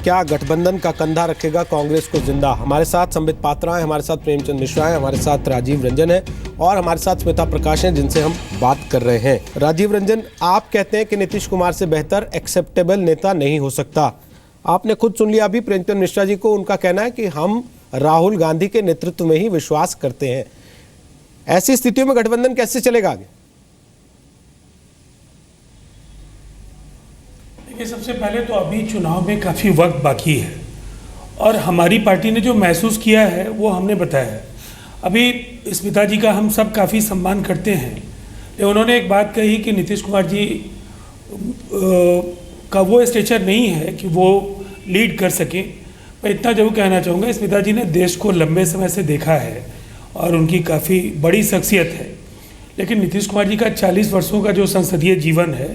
क्या गठबंधन का कंधा रखेगा कांग्रेस को जिंदा? हमारे साथ संबित पात्रा हैं, हमारे साथ प्रेमचंद मिश्रा हैं, हमारे साथ राजीव रंजन है और हमारे साथ स्मिता प्रकाश हैं, जिनसे हम बात कर रहे हैं। राजीव रंजन, आप कहते हैं कि नीतीश कुमार से बेहतर एक्सेप्टेबल नेता नहीं हो सकता। आपने खुद सुन लिया अभी प्रेमचंद मिश्रा जी को, उनका कहना है कि हम राहुल गांधी के नेतृत्व में ही विश्वास करते हैं। ऐसी स्थितियों में गठबंधन कैसे चलेगा आगे? देखिए, सबसे पहले तो अभी चुनाव में काफ़ी वक्त बाकी है और हमारी पार्टी ने जो महसूस किया है वो हमने बताया है। अभी स्मिता जी का हम सब काफ़ी सम्मान करते हैं, लेकिन उन्होंने एक बात कही कि नीतीश कुमार जी का वो स्टेचर नहीं है कि वो लीड कर सके। मैं इतना जरूर कहना चाहूँगा, स्मिता जी ने देश को लंबे समय से देखा है और उनकी काफ़ी बड़ी शख्सियत है, लेकिन नीतीश कुमार जी का 40 वर्षों का जो संसदीय जीवन है,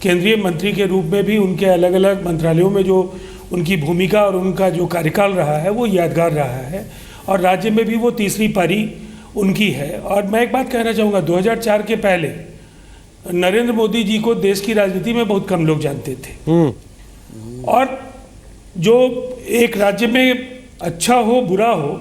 केंद्रीय मंत्री के रूप में भी उनके अलग अलग मंत्रालयों में जो उनकी भूमिका और उनका जो कार्यकाल रहा है वो यादगार रहा है और राज्य में भी वो तीसरी पारी उनकी है। और मैं एक बात कहना चाहूँगा, 2004 के पहले नरेंद्र मोदी जी को देश की राजनीति में बहुत कम लोग जानते थे और जो एक राज्य में अच्छा हो बुरा हो,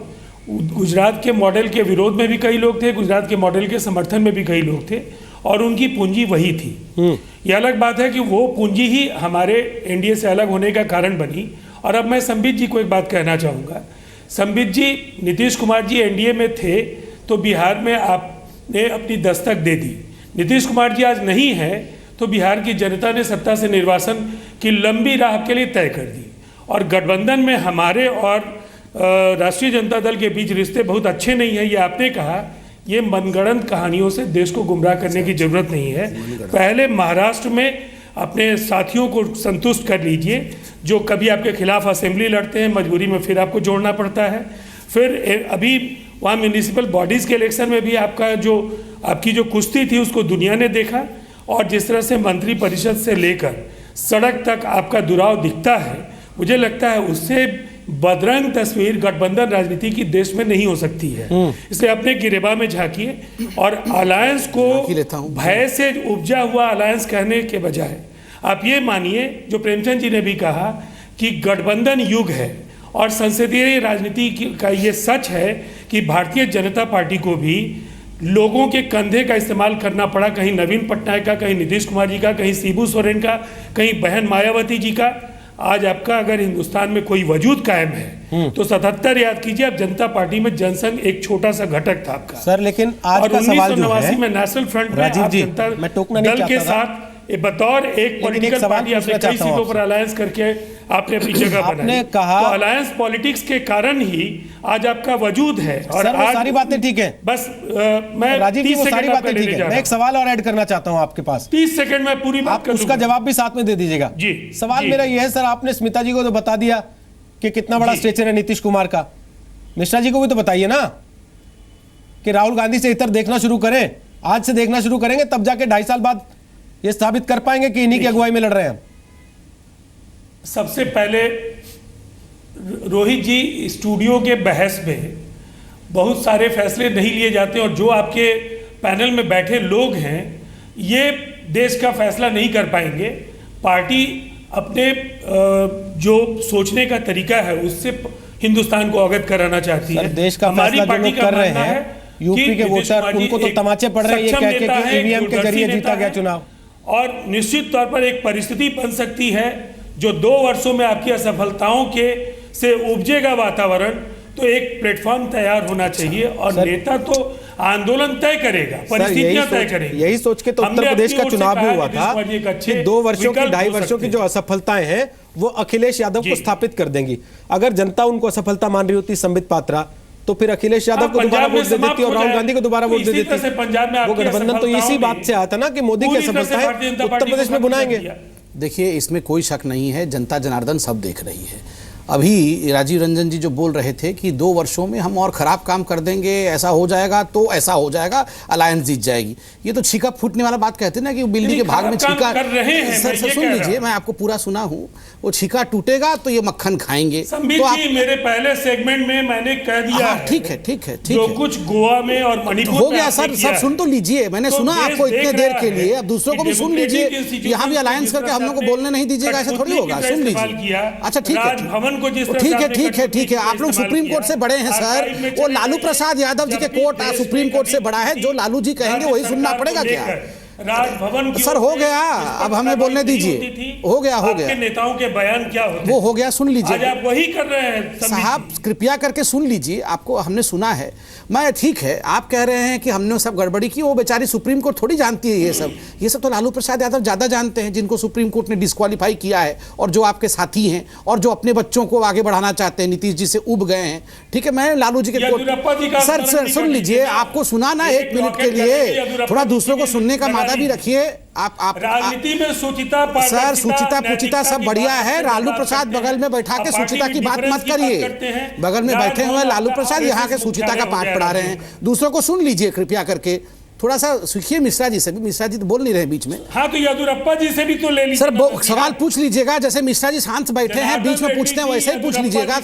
गुजरात के मॉडल के विरोध में भी कई लोग थे, गुजरात के मॉडल के समर्थन में भी कई लोग थे और उनकी पूंजी वही थी। यह अलग बात है कि वो पूंजी ही हमारे एनडीए से अलग होने का कारण बनी। और अब मैं संबित जी को एक बात कहना चाहूँगा। संबित जी, नीतीश कुमार जी एनडीए में थे तो बिहार में आपने अपनी दस्तक दे दी। नीतीश कुमार जी आज नहीं है तो बिहार की जनता ने सत्ता से निर्वासन की लंबी राह के लिए तय कर दी। और गठबंधन में हमारे और राष्ट्रीय जनता दल के बीच रिश्ते बहुत अच्छे नहीं हैं, ये आपने कहा। ये मनगढ़ंत कहानियों से देश को गुमराह करने की जरूरत नहीं है। पहले महाराष्ट्र में अपने साथियों को संतुष्ट कर लीजिए जो कभी आपके खिलाफ असेंबली लड़ते हैं, मजबूरी में फिर आपको जोड़ना पड़ता है। फिर अभी वहाँ म्यूनिसिपल बॉडीज़ के इलेक्शन में भी आपकी जो कुश्ती थी उसको दुनिया ने देखा और जिस तरह से मंत्री परिषद से लेकर सड़क तक आपका दुराव दिखता है, मुझे लगता है उससे बदरंग तस्वीर गठबंधन राजनीति की देश में नहीं हो सकती है। इसलिए अपने गिरेबा में झांकिए और अलायंस को भय से उपजा हुआ अलायंस कहने के बजाय आप ये मानिए, जो प्रेमचंद जी ने भी कहा कि गठबंधन युग है और संसदीय राजनीति का ये सच है कि भारतीय जनता पार्टी को भी लोगों के कंधे का इस्तेमाल करना पड़ा, कहीं नवीन पटनायक का, कहीं नीतीश कुमार जी का, कहीं शिबू सोरेन का, कहीं बहन मायावती जी का। आज आपका अगर हिंदुस्तान में कोई वजूद कायम है तो 77 याद कीजिए, अब जनता पार्टी में जनसंघ एक छोटा सा घटक था आपका सर। लेकिन आज का सवाल जो है, में नेशनल फ्रंट में राजीव जी, मैं टोकना नहीं दल के साथ बतौर एक पॉलिटिकल पार्टी आपने कई सीटों पर अलायंस करके आपने अपनी जगह बनाई। कहा तो अलायंस पॉलिटिक्स के कारण ही आज आपका वजूद है। और आज सारी बातें ठीक है, बस मैं राजीव जी, वो सारी बातें ठीक है। मैं एक सवाल और ऐड करना चाहता हूं आपके पास, 30 सेकंड में पूरी बात कर उसका जवाब भी साथ में दे दीजिएगा जी। सवाल मेरा यह है सर, आपने स्मिता जी को तो बता दिया कि कितना बड़ा स्टेचर है नीतीश कुमार का, मिश्रा जी को भी तो बताइए ना कि राहुल गांधी से इतर देखना शुरू करें। आज से देखना शुरू करेंगे तब जाके 2.5 साल बाद ये साबित कर पाएंगे कि इन्हीं की अगुवाई में लड़ रहे हैं। सबसे पहले रोहित जी, स्टूडियो के बहस में बहुत सारे फैसले नहीं लिए जाते और जो आपके पैनल में बैठे लोग हैं ये देश का फैसला नहीं कर पाएंगे। पार्टी अपने जो सोचने का तरीका है उससे हिंदुस्तान को अवगत कराना चाहती है। देश का फैसला जो लोग कर रहे हैं, यूपी के वोटर, उनको तो तमाचे पड़ रहे हैं ये कह के कि ईवीएम के जरिए जीता गया चुनाव। और निश्चित तौर पर एक परिस्थिति बन सकती है जो 2 वर्षों में आपकी असफलताओं के से उपजेगा वातावरण, तो एक प्लेटफॉर्म तैयार होना चाहिए और नेता तो आंदोलन तय करेगा, परिस्थितियां तय करेगी। यही सोच के तो उत्तर प्रदेश का चुनाव भी हुआ था कि 2 वर्षों की 2.5 वर्षों की जो असफलताएं हैं वो अखिलेश यादव को स्थापित कर देंगी। अगर जनता उनको असफलता मान रही होती संबित पात्रा, तो फिर अखिलेश यादव को दोबारा वोट दे देती और राहुल गांधी को दोबारा वोट दे देती। वो गठबंधन तो इसी बात से आता ना कि मोदी की असफलता है उत्तर प्रदेश में बुनाएंगे। देखिए, इसमें कोई शक नहीं है, जनता जनार्दन सब देख रही है। अभी राजीव रंजन जी जो बोल रहे थे कि 2 वर्षों में हम और खराब काम कर देंगे, ऐसा हो जाएगा तो ऐसा हो जाएगा, अलायंस जीत जाएगी, ये तो छीका फूटने वाला बात कहते हैं ना कि बिल्ली के भाग में छीका। सर सुन लीजिए, मैं आपको पूरा सुना हूँ, वो छीका टूटेगा तो ये मक्खन खाएंगे। तो आप मेरे पहले सेगमेंट में मैंने कह दिया, ठीक है ठीक है ठीक जो है, कुछ गोवा में और मणिपुर हो गया सर। सर सुन तो लीजिए, मैंने सुना आपको इतने देर के लिए, अब दूसरों को भी सुन लीजिए। यहाँ भी अलायंस करके हम लोग को बोलने नहीं दीजिएगा, ऐसा थोड़ी होगा। सुन लीजिए। अच्छा ठीक है ठीक है, आप लोग सुप्रीम कोर्ट से बड़े हैं सर, वो लालू प्रसाद यादव जी के कोर्ट सुप्रीम कोर्ट से बड़ा है, जो लालू जी कहेंगे वही सुनना पड़ेगा क्या? राजभवन सर हो गया, अब हमें बोलने दीजिए। हो गया नेताओं के बयान क्या होते, वो हो गया, सुन लीजिए। आज आप वही कर रहे हैं साहब, कृपया करके सुन लीजिए, आपको हमने सुना है। मैं ठीक है, आप कह रहे हैं कि हमने सब गड़बड़ी की, वो बेचारी सुप्रीम कोर्ट थोड़ी जानती है ये सब तो लालू प्रसाद यादव ज्यादा जानते हैं, जिनको सुप्रीम कोर्ट ने डिस्क्वालीफाई किया है, और जो आपके साथी हैं और जो अपने बच्चों को आगे बढ़ाना चाहते हैं, नीतीश जी से उब गए हैं। ठीक है, मैं लालू जी के कोर्ट। सर सुन लीजिए, आपको सुना ना 1 मिनट के लिए, थोड़ा दूसरों को सुनने का मादा भी रखिए। आप राजनीति में सुचिता, सर सुचिता पुचिता सब बढ़िया है, लालू प्रसाद बगल में बैठा के सुचिता की बात मत करिए। बगल में बैठे हुए लालू प्रसाद यहाँ के सुचिता का पाठ पढ़ा रहे हैं, दूसरों को सुन लीजिए कृपया करके। थोड़ा सा सीखिए मिश्रा जी से भी, मिश्रा जी तो बोल नहीं रहे बीच में। हाँ तो येदियुरप्पा जी से भी तो ले लीजिए सर, सवाल पूछ लीजिएगा, जैसे मिश्रा जी शांत बैठे हैं बीच में पूछते हैं वैसे ही पूछ लीजिएगा।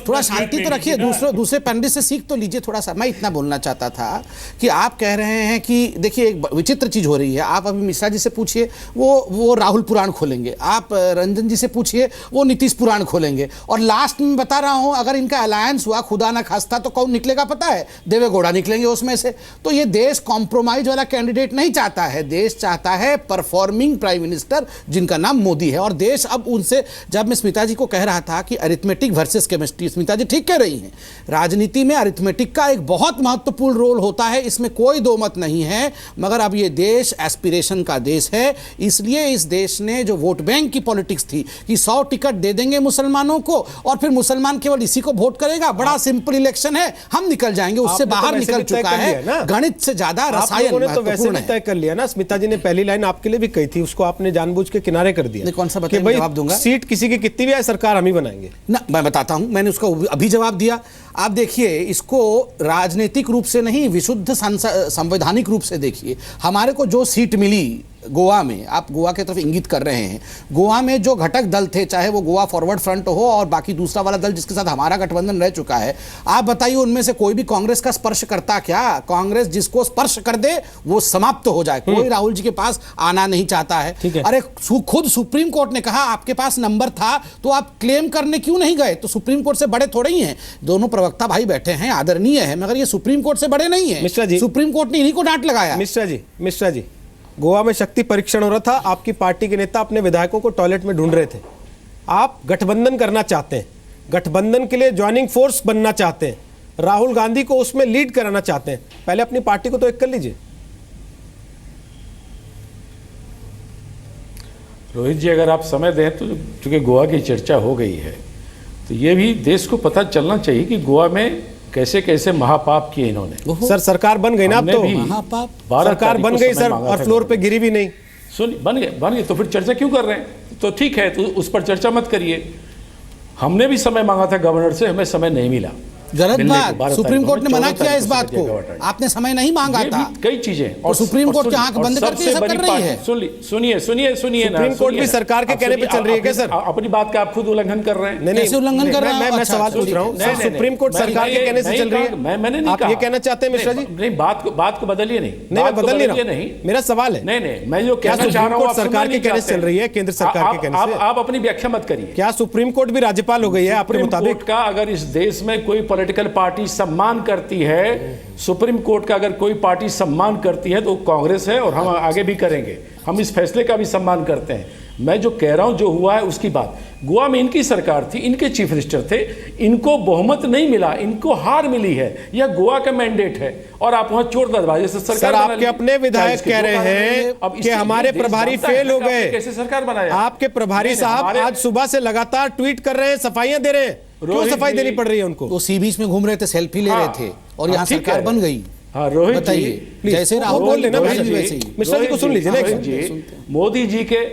थोड़ा शांति तो रखिए, दूसरे पंडित से सीख तो लीजिए थोड़ा सा। मैं इतना बोलना चाहता था कि आप कह रहे हैं कि देखिए एक विचित्र चीज हो रही है। आप अभी मिश्रा जी से पूछिए, वो राहुल पुराण खोलेंगे, आप रंजन जी से पूछिए, वो नीतीश पुराण खोलेंगे, और लास्ट में बता रहा हूं अगर इनका अलायंस हुआ खुदा ना खास्ता तो कौन निकलेगा पता है? देवेगौड़ा निकलेंगे उसमें से। तो ये देश कॉम्प्रोमाइज वाला कैंडिडेट नहीं चाहता है, देश चाहता है परफॉर्मिंग प्राइम मिनिस्टर जिनका नाम मोदी है। और देश अब उनसे, जब मैं स्मिता जी को कह रहा था कि अरिथमेटिक वर्सेस केमिस्ट्री, स्मिता जी ठीक कह रही हैं, राजनीति में अरिथमेटिक का एक बहुत महत्वपूर्ण रोल होता है, इसमें कोई दो मत नहीं है। मगर अब ये देश एस्पिरेशन का देश है, इसलिए इस देश ने जो वोट बैंक की पॉलिटिक्स थी कि 100 टिकट दे देंगे मुसलमानों को और फिर मुसलमान केवल इसी को वोट करेगा, बड़ा सिंपल इलेक्शन है, हम निकल जाएंगे, उससे बाहर निकल चुका है। गणित से ज्यादा रसायन तो वैसे भी तय कर लिया ना। स्मिता जी ने पहली लाइन आपके लिए भी कही थी, उसको आपने जानबूझ के किनारे कर दिया। कौन सा बताइए, जवाब दूंगा। सीट किसी की कितनी भी आए, सरकार हम ही बनाएंगे ना, मैं बताता हूं, मैंने उसका अभी जवाब दिया। आप देखिए, इसको राजनीतिक रूप से नहीं, विशुद्ध संवैधानिक रूप से देखिए। हमारे को जो सीट मिली गोवा में, आप गोवा की तरफ इंगित कर रहे हैं, गोवा में जो घटक दल थे, चाहे वो गोवा फॉरवर्ड फ्रंट हो और बाकी दूसरा वाला दल जिसके साथ हमारा गठबंधन रह चुका है, आप बताइए उनमें से कोई भी कांग्रेस का स्पर्श करता क्या? कांग्रेस जिसको स्पर्श कर दे वो समाप्त हो जाए। कोई राहुल जी के पास आना नहीं चाहता है। अरे खुद सुप्रीम कोर्ट ने कहा आपके पास नंबर था तो आप क्लेम करने क्यों नहीं गए? तो सुप्रीम कोर्ट से बड़े थोड़े ही हैं, दोनों प्रवक्ता भाई बैठे हैं, आदरणीय है, मगर ये सुप्रीम कोर्ट से बड़े नहीं है। मिश्रा जी, सुप्रीम कोर्ट ने इन्हीं को डांट लगाया। मिश्रा जी, गोवा में शक्ति परीक्षण हो रहा था, आपकी पार्टी के नेता अपने विधायकों को टॉयलेट में ढूंढ रहे थे। आप गठबंधन करना चाहते हैं, गठबंधन के लिए ज्वाइनिंग फोर्स बनना चाहते हैं, राहुल गांधी को उसमें लीड कराना चाहते हैं। पहले अपनी पार्टी को तो एक कर लीजिए। रोहित जी, अगर आप समय दें तो चूंकि गोवा की चर्चा हो गई है तो ये भी देश को पता चलना चाहिए कि गोवा में कैसे कैसे महापाप किए इन्होंने। सर सरकार बन गई ना, अब तो महापाप सरकार बन गई सर, और फ्लोर पे गिरी भी नहीं। सुन, बन गए तो फिर चर्चा क्यों कर रहे हैं? तो ठीक है, तो उस पर चर्चा मत करिए। हमने भी समय मांगा था गवर्नर से, हमें समय नहीं मिला। गलत बात, सुप्रीम कोर्ट ने मना किया इस बात को, आपने समय नहीं मांगा था। कई चीजें और सुप्रीम कोर्ट की आंख बंद करके सब कर रही है। सुनिए सुप्रीम कोर्ट भी सरकार के कहने पे चल रही है क्या सर? अपनी बात का आप खुद उल्लंघन कर रहे हैं। कैसे उल्लंघन कर रहे हैं? मैं सवाल पूछ रहा हूँ, सुप्रीम कोर्ट सरकार के कहने से चल रही है, मैंने नहीं आप ये कहना चाहते हैं मिश्रा जी? नहीं, बात को बदलिए नहीं, मैं बदल नहीं रहा हूं, मेरा सवाल है। नहीं, मैं जो कहना चाह रहा हूं, सरकार के कहने से चल रही है, केंद्र सरकार के कहने से। आप अपनी व्याख्या मत करिए। क्या सुप्रीम कोर्ट भी राज्यपाल हो गई है आपके मुताबिक? का अगर इस देश में कोई पॉलिटिकल पार्टी सम्मान करती है, सुप्रीम कोर्ट का अगर कोई पार्टी सम्मान करती है तो कांग्रेस है, और हम आगे भी करेंगे। हम इस फैसले का भी सम्मान करते हैं। मैं जो कह रहा हूं, जो हुआ है उसकी बात। गोवा में इनकी सरकार थी, इनके चीफ मिनिस्टर थे, इनको बहुमत नहीं मिला, इनको हार मिली है, यह गोवा का मैंडेट है, और आप वहां चोर दरवाजे से सरकार। आपके अपने विधायक कह रहे हैं कि हमारे प्रभारी फेल हो गए, कैसे सरकार बनाया? आपके प्रभारी साहब आज सुबह से लगातार ट्वीट कर रहे हैं, सफाइयां दे रहे हैं, क्यों सफाई देनी पड़ रही है उनको? वो सी बीच में घूम रहे थे, सेल्फी ले रहे थे, और यहाँ सरकार बन गई। हाँ रोहित, बताइए, जैसे राहुल बोल लेना वैसे ही। मिश्रा जी को सुन लीजिए ना। मोदी जी के,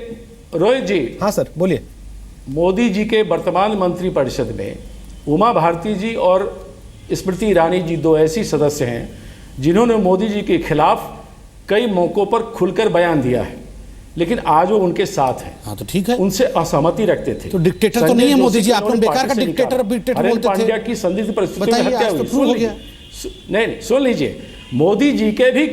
रोहित जी। हाँ सर बोलिए। मोदी जी के वर्तमान मंत्रिपरिषद में उमा भारती जी और स्मृति ईरानी जी दो ऐसी सदस्य हैं जिन्होंने मोदी जी के खिलाफ कई मौक़ों पर खुलकर बयान दिया है, लेकिन आज वो उनके साथ हैं। हाँ तो ठीक है, उनसे असहमति रखते थे। तो डिक्टेटर तो नहीं है मोदी जी, आप लोग बेकार का डिक्टेटर बोलते थे। पांड्या की संदिग्ध परिस्थितियों में हत्या हुई। सुन लीजिए, नहीं सुन लीजिए, मोदी जी के भी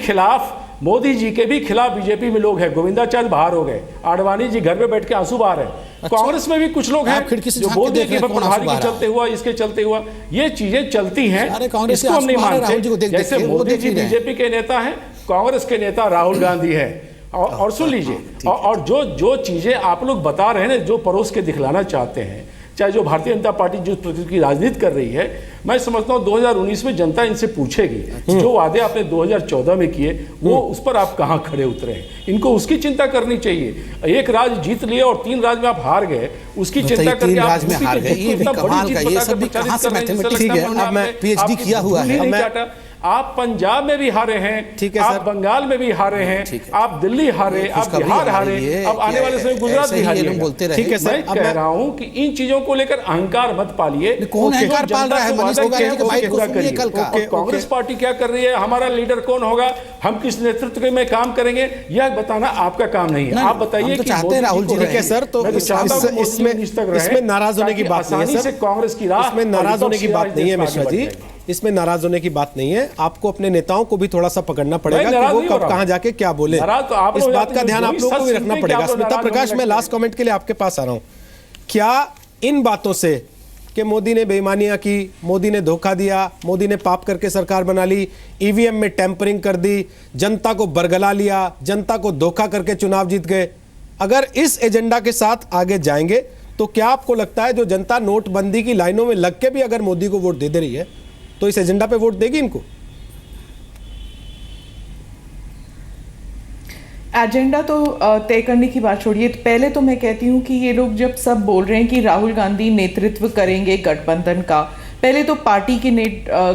खिलाफ बीजेपी में लोग हैं। गोविंदाचार्य बाहर हो गए, आडवाणी जी घर में बैठ के आंसू बहा रहे हैं। अच्छा, कांग्रेस में भी कुछ लोग हैं जो बोलते हैं कि प्रधानी के चलते हुआ, इसके चलते हुआ, ये चीजें चलती हैं, इसको हम नहीं मानते। जैसे मोदी जी बीजेपी के नेता हैं, कांग्रेस के नेता राहुल गांधी है। और सुन लीजिए, और जो चीजें आप लोग बता रहे हैं ना, जो परोस के दिखलाना चाहते हैं, चाहे जो भारतीय जनता पार्टी जिस प्रकार की राजनीति कर रही है, मैं समझता हूं 2019 में जनता इनसे पूछेगी जो वादे आपने 2014 में किए वो उस पर आप कहां खड़े उतरे हैं। इनको उसकी चिंता करनी चाहिए। एक राज्य जीत लिए और 3 राज्य में आप हार गए, उसकी चिंता करके आप राज्य में हार गए, ये भी कमाल का, ये सब भी कहां से मैथमेटिक्स है। अब मैं पीएचडी किया हुआ है। आप पंजाब में भी हारे हैं, ठीक है, आप बंगाल में भी हारे हैं, आप दिल्ली हारे, आप बिहार हारे, अब आने वाले समय गुजरात भी हारिएगा। ठीक है सर, मैं कह रहा हूं कि इन चीजों को लेकर अहंकार मत पालिए। कौन अहंकार पाल रहा है? मनीष तिवारी के बाइक को सुनिए कल का। कांग्रेस पार्टी क्या कर रही है, हमारा लीडर कौन होगा, हम किस नेतृत्व में काम करेंगे, यह बताना आपका काम नहीं है। आप बताइए कि चाहते हैं राहुल जी। ठीक है सर, तो इसमें नाराज होने की बात नहीं है सर, कांग्रेस की राह, इसमें नाराज होने की बात नहीं है मिश्रा जी, इसमें नाराज होने की बात नहीं है। आपको अपने नेताओं को भी थोड़ा सा पकड़ना पड़ेगा कि वो कब कहां जाके क्या बोले, तो इस बात का ध्यान आप लोगों को भी रखना पड़ेगा। स्मिता प्रकाश, मैं लास्ट कमेंट के लिए आपके पास आ रहा हूं। क्या इन बातों से कि मोदी ने बेईमानियां की, मोदी ने धोखा दिया, मोदी ने पाप करके सरकार बना ली, ईवीएम में टेम्परिंग कर दी, जनता को बरगला लिया, जनता को धोखा करके चुनाव जीत गए, अगर इस एजेंडा के साथ आगे जाएंगे तो क्या आपको लगता है जो जनता नोटबंदी की लाइनों में लग के भी अगर मोदी को वोट दे रही है तो इस एजेंडा पे वोट देगी इनको? एजेंडा तो तय करने की बात छोड़िए, तो पहले तो मैं कहती हूँ कि ये लोग जब सब बोल रहे हैं कि राहुल गांधी नेतृत्व करेंगे गठबंधन का, पहले तो पार्टी के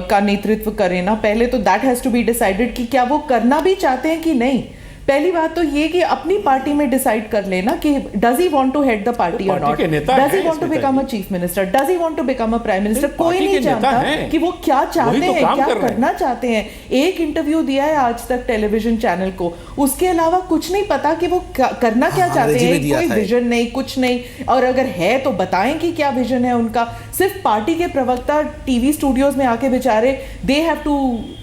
का नेतृत्व करें ना, पहले तो that has to be decided कि क्या वो करना भी चाहते हैं कि नहीं। पहली बात तो ये कि अपनी पार्टी में डिसाइड कर लेना कि does he want to head the party और not, does he want to become a chief minister, does he want to become a prime minister. कोई नहीं जानता कि वो क्या चाहते हैं, क्या करना चाहते हैं। एक इंटरव्यू दिया है आज तक टेलीविजन चैनल को, उसके अलावा कुछ नहीं पता कि वो करना क्या चाहते हैं। कोई विजन नहीं, कुछ नहीं, और अगर है तो बताएं कि क्या विजन है उनका। सिर्फ पार्टी के प्रवक्ता टीवी स्टूडियोज में आके बेचारे they have to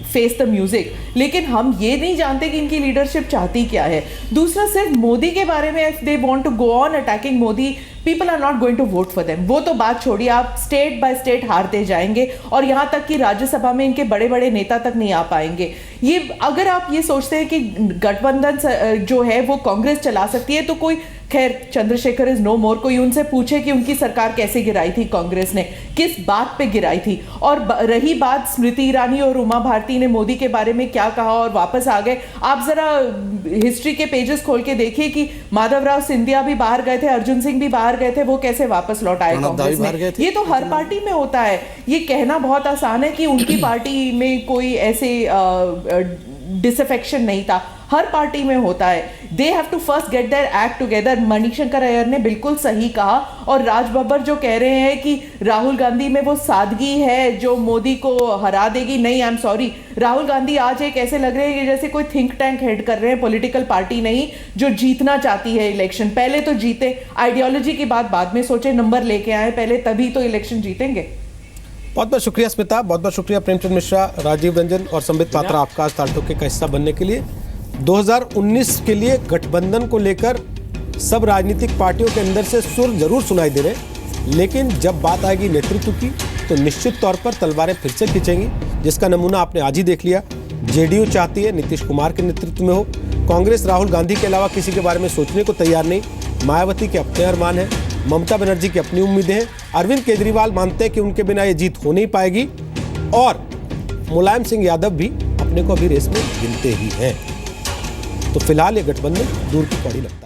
face the music, लेकिन हम ये नहीं जानते कि इनकी लीडरशिप चाहती क्या है। दूसरा, सिर्फ मोदी के बारे में if they want to go on attacking Modi, people are not going to vote for them. वो तो बात छोड़िए, आप स्टेट बाय स्टेट हारते जाएंगे और यहां तक कि राज्यसभा में इनके बड़े बड़े नेता तक नहीं आ पाएंगे। ये अगर आप ये सोचते हैं कि गठबंधन जो है वो कांग्रेस चला सकती है, तो कोई, खैर चंद्रशेखर इज नो मोर, कोई उनसे पूछे कि उनकी सरकार कैसे गिराई थी कांग्रेस ने, किस बात पे गिराई थी। और रही बात स्मृति ईरानी और उमा भारती ने मोदी के बारे में क्या कहा और वापस आ गए, आप जरा हिस्ट्री के पेजेस खोल के देखिए कि माधवराव सिंधिया भी बाहर गए थे, अर्जुन सिंह भी बाहर गए थे, वो कैसे वापस लौट आए कांग्रेस में। ये तो हर पार्टी में होता है। ये कहना बहुत आसान है कि उनकी पार्टी में कोई ऐसे डिसअफेक्शन नहीं था, हर पार्टी में होता है। They have to first get their act together. Manishankar Aiyar ने बिल्कुल सही कहा, और राज बब्बर जो कह रहे हैं कि राहुल गांधी में वो सादगी है जो मोदी को हरा देगी, नहीं, I am sorry, Rahul Gandhi आज एक ऐसे लग रहे हैं कि जैसे कोई थिंक टैंक हेड कर रहे हैं, पॉलिटिकल पार्टी नहीं जो जीतना चाहती है इलेक्शन। पहले तो जीते, आइडियोलॉजी की बात बाद में सोचे, नंबर लेके आए पहले, तभी तो इलेक्शन जीतेंगे। बहुत बहुत शुक्रिया स्मिता, बहुत बहुत शुक्रिया प्रेमचंद मिश्रा, राजीव रंजन और संबित पात्रा, आपका आज तालटोके का हिस्सा बनने के लिए। 2019 के लिए गठबंधन को लेकर सब राजनीतिक पार्टियों के अंदर से सुर जरूर सुनाई दे रहे, लेकिन जब बात आएगी नेतृत्व की तो निश्चित तौर पर तलवारें फिर से खींचेंगी, जिसका नमूना आपने आज ही देख लिया। जेडीयू चाहती है नीतीश कुमार के नेतृत्व में हो, कांग्रेस राहुल गांधी के अलावा किसी के बारे में सोचने को तैयार नहीं, मायावती के अपने अरमान हैं, ममता बनर्जी की अपनी उम्मीदें हैं, अरविंद केजरीवाल मानते हैं कि उनके बिना ये जीत हो नहीं पाएगी, और मुलायम सिंह यादव भी अपने को अभी रेस में गिनते ही हैं। तो फिलहाल ये गठबंधन दूर की पड़ी लगता है।